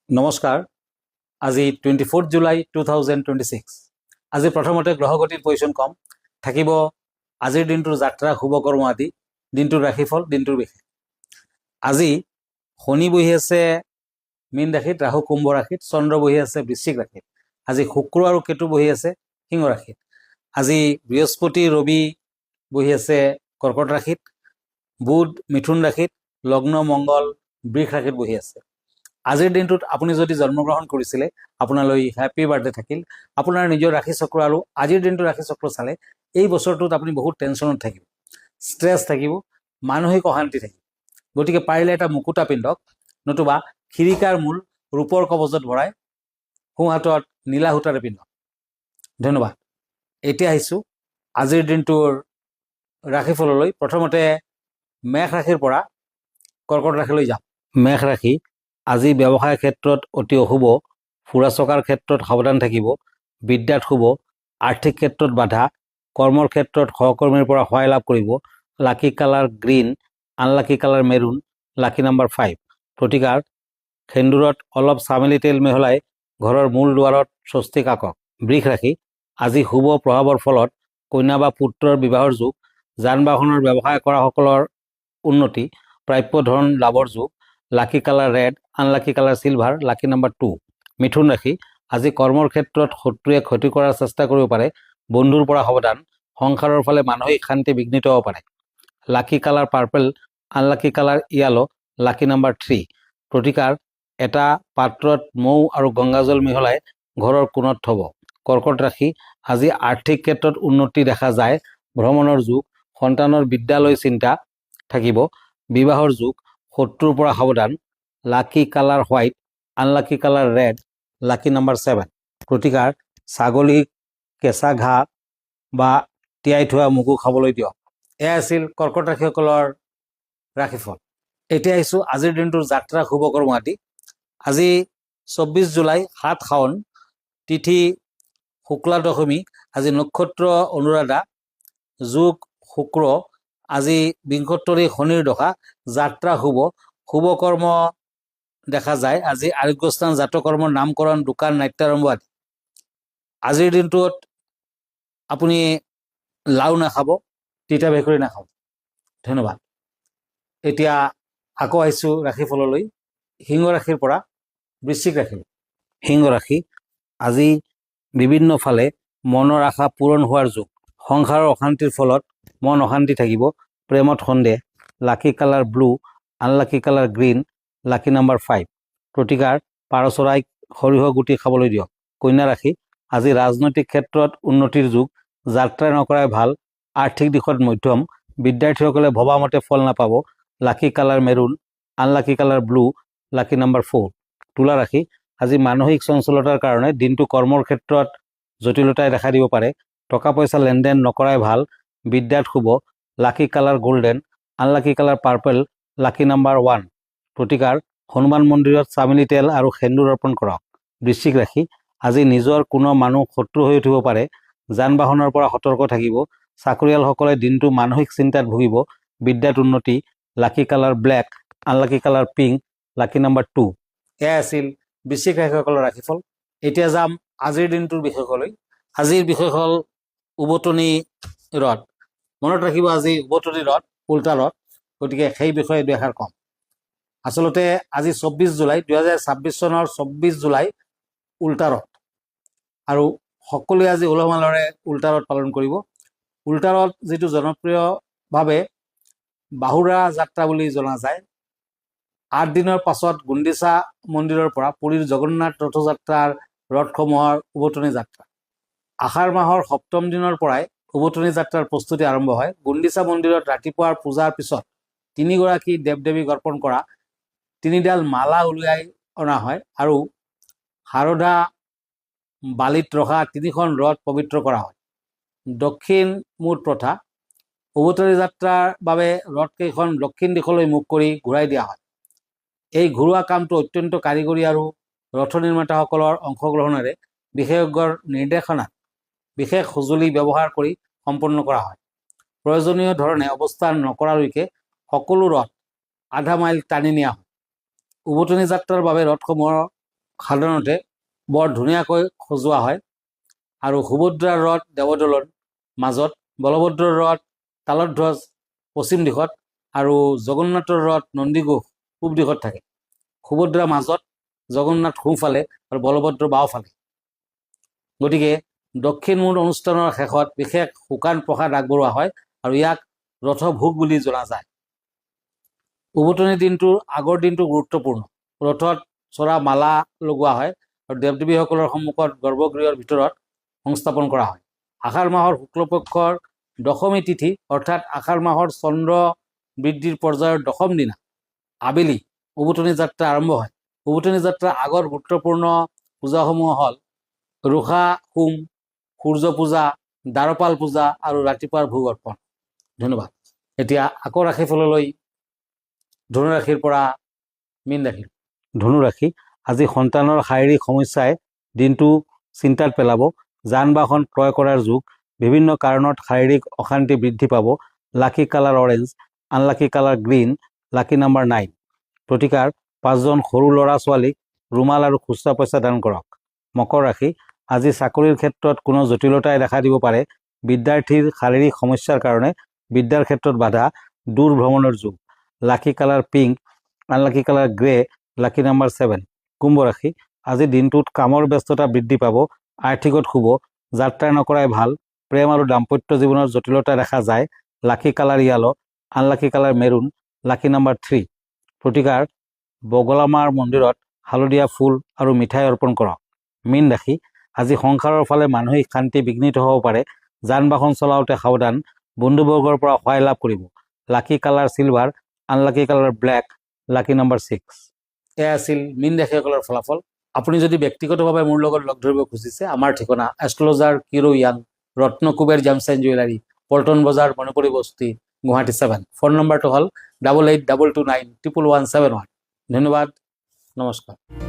নমস্কাৰ। আজি 24 জুলাই 2026। আজি প্ৰথমতে গ্ৰহগতিৰ পজিশ্যন কম থাকিব। আজিৰ দিনটোৰ যাত্ৰা শুভকৰ্ম আদি, দিনটোৰ ৰাশিফল, দিনটোৰ বিশেষ। আজি শনি বহি আছে মীন ৰাশিত, ৰাহু কুম্ভ ৰাশিত, চন্দ্ৰ বহি আছে বৃশ্চিক ৰাশিত। আজি শুক্ৰ আৰু কেতু বহি আছে সিংহ ৰাশিত। আজি বৃহস্পতি ৰবি বহি আছে কৰ্কট ৰাশিত, বুধ মিথুন ৰাশিত, লগ্ন মংগল বৃষ ৰাশিত বহি আছে। আজিৰ দিনটোত আপুনি যদি জন্মগ্ৰহণ কৰিছিলে আপোনালৈ হেপী বাৰ্থডে থাকিল। আপোনাৰ নিজৰ ৰাশি চক্ৰ আৰু আজিৰ দিনটো ৰাশি চক্ৰ চালে এই বছৰটোত আপুনি বহুত টেনশ্যনত থাকিব, ষ্ট্ৰেছ থাকিব, মানসিক অশান্তি থাকিব। গতিকে পাৰিলে এটা মুকুতা পিন্ধক, নতুবা খিৰিকাৰ মূল ৰূপৰ কবজত ভৰাই সোঁহাতত নীলা সূতাৰে পিন্ধক। ধন্যবাদ। এতিয়া আহিছোঁ আজিৰ দিনটোৰ ৰাশিফললৈ। প্ৰথমতে মেষ ৰাশিৰ পৰা কৰ্কট ৰাশিলৈ যাম। মেষ ৰাশি, আজি ব্যৱসায় ক্ষেত্ৰত অতি অশুভ, ফুৰা চকাৰ ক্ষেত্ৰত সাৱধান থাকিব, বিদ্যাত শুভ, আৰ্থিক ক্ষেত্ৰত বাধা, কৰ্মৰ ক্ষেত্ৰত সহকৰ্মীৰ পৰা সহায় লাভ কৰিব। Lucky colour green, unlucky colour maroon, lucky number 5। প্ৰতিকাৰ সেন্দুৰত অলপ চামেলি তেল মিহলাই ঘৰৰ মূল দুৱাৰত স্বস্তিক আঁকক। বৃষ ৰাশি, আজি শুভ প্ৰভাৱৰ ফলত কন্যা বা পুত্ৰৰ বিবাহৰ যোগ, যান বাহনৰ ব্যৱসায় কৰাসকলৰ উন্নতি, প্ৰাপ্য ধন লাভৰ যোগ। Lucky colour red, unlucky colour silver, lucky number 2। মিথুন ৰাশি, আজি কৰ্মৰ ক্ষেত্ৰত শত্ৰুৱে ক্ষতি কৰাৰ চেষ্টা কৰিব পাৰে, বন্ধুৰ পৰা সাৱধান, সংসাৰৰ ফালে মানসিক শান্তি বিঘ্নিত হ'ব পাৰে। Lucky colour purple, unlucky colour yellow, lucky number 3। প্ৰতিকাৰ এটা পাত্ৰত মৌ আৰু গংগাজল মিহলাই ঘৰৰ কোণত থ'ব। কৰ্কট ৰাশি, আজি আৰ্থিক ক্ষেত্ৰত উন্নতি দেখা যায়, ভ্ৰমণৰ যোগ, সন্তানৰ বিদ্যালয় চিন্তা থাকিব, বিবাহৰ যোগ, শত্ৰুৰ পৰা সাৱধান। Lucky colour white, unlucky colour red, lucky number 7। প্ৰতিকাৰ ছাগলীক কেঁচা ঘাঁহ বা তিয়াই থোৱা মগু খাবলৈ দিয়ক। এয়া আছিল কৰ্কট ৰাশিসকলৰ ৰাশিফল। এতিয়া আহিছোঁ আজিৰ দিনটোৰ যাত্ৰা শুভকৰ্ম আদি। আজি 24 জুলাই 7 শাওণ, তিথি শুক্লা দশমী, আজি নক্ষত্ৰ অনুৰাধা, যোগ শুক্ৰ, আজি বিংশোত্তৰী শনিৰ দশা, যাত্ৰা শুভ, শুভকৰ্ম দেখা যায়। আজি আৰোগ্যস্থান, জাতকৰ্মৰ নামকৰণ, দোকান, নাট্যাৰম্ভ আদি। আজিৰ দিনটোত আপুনি লাও নাখাব, তিতা ভেকুৰী নাখাব। ধন্যবাদ। এতিয়া আকৌ আহিছোঁ ৰাশিফললৈ। সিংহ ৰাশিৰ পৰা বৃশ্চিক ৰাশি। সিংহ ৰাশি, আজি বিভিন্ন ফালে মনৰ আশা পূৰণ হোৱাৰ যোগ, সংসাৰৰ অশান্তিৰ ফলত মন অশান্তি থাকিব, প্ৰেমত সন্দেহ। Lucky colour blue, unlucky colour green, lucky number 5। প্ৰতিকাৰ পাৰ চৰাইক সৰিয়হ গুটি খাবলৈ দিয়ক। কন্যা ৰাশি, আজি ৰাজনৈতিক ক্ষেত্ৰত উন্নতিৰ যুগ, যাত্ৰা নকৰাই ভাল, আৰ্থিক দিশত মধ্যম, বিদ্যাৰ্থীসকলে ভবামতে ফল নাপাব। Lucky colour maroon, unlucky colour blue, lucky number 4। তুলা ৰাশি, আজি মানসিক চঞ্চলতাৰ কাৰণে দিনটো কৰ্মৰ ক্ষেত্ৰত জটিলতাই দেখা দিব পাৰে, টকা পইচা লেনদেন নকৰাই ভাল, বিদ্যাত শুভ। Lucky colour golden, unlucky colour purple, lucky number 1। প্ৰতিকাৰ হনুমান মন্দিৰত চামেলি তেল আৰু সেন্দুৰ অৰ্পণ কৰক। বৃশ্চিক ৰাশি, আজি নিজৰ কোনো মানুহ শত্ৰু হৈ উঠিব পাৰে, যান বাহনৰ পৰা সতৰ্ক থাকিব, চাকৰিয়ালসকলে দিনটো মানসিক চিন্তাত ভুগিব, বিদ্যাত উন্নতি। Lucky colour black, unlucky colour pink, lucky number 2। এয়া আছিল বৃশ্চিক ৰাশিসকলৰ ৰাশিফল। এতিয়া যাম আজিৰ দিনটোৰ বিষয়লৈ। আজিৰ বিষয় হ'ল উভতনি ৰথ। মনত ৰাখিব, আজি উভতনি ৰথ উল্টা ৰথ, গতিকে সেই বিষয়ে দুআষাৰ কম। আচলতে আজি 24 জুলাই 2026 চনৰ 24 জুলাই উল্টা ৰথ, আৰু সকলোৱে আজি উলহ মালহেৰে উল্টা ৰথ পালন কৰিব। উল্টা ৰথ যিটো জনপ্ৰিয়ভাৱে বাহুৰা যাত্ৰা বুলি জনা যায়, 8 দিনৰ পাছত গুণ্ডিচা মন্দিৰৰ পৰা পুৰীৰ জগন্নাথ ৰথযাত্ৰাৰ ৰথসমূহৰ উভতনি যাত্ৰা। আহাৰ মাহৰ 7ম দিনৰ পৰাই উভতনি যাত্ৰাৰ প্ৰস্তুতি আৰম্ভ হয়। গুণ্ডিচা মন্দিৰত ৰাতিপুৱাৰ পূজাৰ পিছত 3গৰাকী দেৱ দেৱীক অৰ্পণ কৰা 3ডাল মালা উলিয়াই অনা হয় আৰু শাৰদা বালিত ৰখা 3খন ৰথ পবিত্ৰ কৰা হয়। দক্ষিণ মূৰ প্ৰথা, উভতনি যাত্ৰাৰ বাবে ৰথকেইখন দক্ষিণ দিশলৈ মুখ কৰি ঘূৰাই দিয়া হয়। এই ঘূৰোৱা কামটো অত্যন্ত কাৰিকৰী আৰু ৰথ নিৰ্মাতাসকলৰ অংশগ্ৰহণেৰে বিশেষজ্ঞৰ নিৰ্দেশনাত বিশেষ সঁজুলি ব্যৱহাৰ কৰি সম্পন্ন কৰা হয়। প্ৰয়োজনীয় ধৰণে অৱস্থান নকৰালৈকে সকলো ৰথ আধা মাইল টানি নিয়া হয়। উভতনি যাত্ৰাৰ বাবে ৰথসমূহৰ সাধাৰণতে বৰ ধুনীয়াকৈ সজোৱা হয় আৰু সুভদ্ৰাৰ ৰথ দেৱদলন মাজত, বলভদ্ৰৰ ৰথ তালধ্বজ পশ্চিম দিশত আৰু জগন্নাথৰ ৰথ নন্দীঘোষ পূব দিশত থাকে। সুভদ্ৰা মাজত, জগন্নাথ সোঁফালে আৰু বলভদ্ৰ বাওঁফালে। গতিকে দক্ষিণমূল অনুষ্ঠানৰ শেষত বিশেষ শুকান প্ৰসাদ আগবঢ়োৱা হয় আৰু ইয়াক ৰথভোগ বুলি জনা যায়। উভতনি দিনটোৰ আগৰ দিনটো গুৰুত্বপূৰ্ণ। ৰথত চৰা মালা লগোৱা হয় আৰু দেৱ দেৱীসকলৰ সন্মুখত গৰ্ভগৃহৰ ভিতৰত সংস্থাপন কৰা হয়। আষাৰ মাহৰ শুক্লপক্ষৰ দশমী তিথি অৰ্থাৎ আষাৰ মাহৰ চন্দ্ৰ বৃদ্ধিৰ পৰ্যায়ৰ দশম দিনা আবেলি উভতনি যাত্ৰা আৰম্ভ হয়। উভতনি যাত্ৰাৰ আগৰ গুৰুত্বপূৰ্ণ পূজাসমূহ হ'ল ৰোষা হোম, সূৰ্য পূজা, দ্বাৰপাল পূজা আৰু ৰাতিপুৱাৰ ভোগ অৰ্পণ। ধন্যবাদ। এতিয়া আকৌ ৰাশিফললৈ ধনুৰাশিৰ পৰা মীন ৰাশি। ধনুৰাশি, আজি সন্তানৰ শাৰীৰিক সমস্যাই দিনটো চিন্তাত পেলাব। যান বাহন ক্ৰয় কৰাৰ যুগ। বিভিন্ন কাৰণত শাৰীৰিক অশান্তি বৃদ্ধি পাব। Lucky colour orange, unlucky colour green, lucky number 9। প্ৰতিকাৰ, 5জন সৰু ল'ৰা ছোৱালীক ৰুমাল আৰু খুচুৰা পইচা দান কৰক। মকৰ ৰাশি, আজি চাকৰিৰ ক্ষেত্ৰত কোনো জটিলতাই দেখা দিব পাৰে। বিদ্যাৰ্থীৰ শাৰীৰিক সমস্যাৰ কাৰণে বিদ্যাৰ ক্ষেত্ৰত বাধা। দূৰ ভ্ৰমণৰ যুগ। Lucky colour pink, unlucky colour grey, lucky number 7। কুম্ভ ৰাশি, আজি দিনটোত কামৰ ব্যস্ততা বৃদ্ধি পাব। আৰ্থিকত শুভ। যাত্ৰা নকৰাই ভাল। প্ৰেম আৰু দাম্পত্য জীৱনৰ জটিলতা দেখা যায়। Lucky colour yellow, unlucky colour maroon, lucky number 3। প্ৰতিকাৰ, বগলামাৰ মন্দিৰত হালধীয়া ফুল আৰু মিঠাই অৰ্পণ কৰক। মীন ৰাশি, আজি সংসাৰৰ ফালে মানসিক শান্তি বিঘ্নিত হ'ব পাৰে। যান বাহন চলাওঁতে সাৱধান। বন্ধুবৰ্গৰ পৰা সহায় লাভ কৰিব। Lucky colour silver, unlucky colour black, lucky number 6। এয়া আছিল মীন ৰাশিসকলৰ ফলাফল। আপুনি যদি ব্যক্তিগতভাৱে মোৰ লগত লগ ধৰিব খুজিছে, আমাৰ ঠিকনা astrologer Cheiro young, ৰত্নকুবেৰ জামচাইন jewellery, Paltan বজাৰ, মণিপুৰী বস্তি, গুৱাহাটী 7। ফোন নম্বৰটো হ'ল 8822911171। ধন্যবাদ, নমস্কাৰ।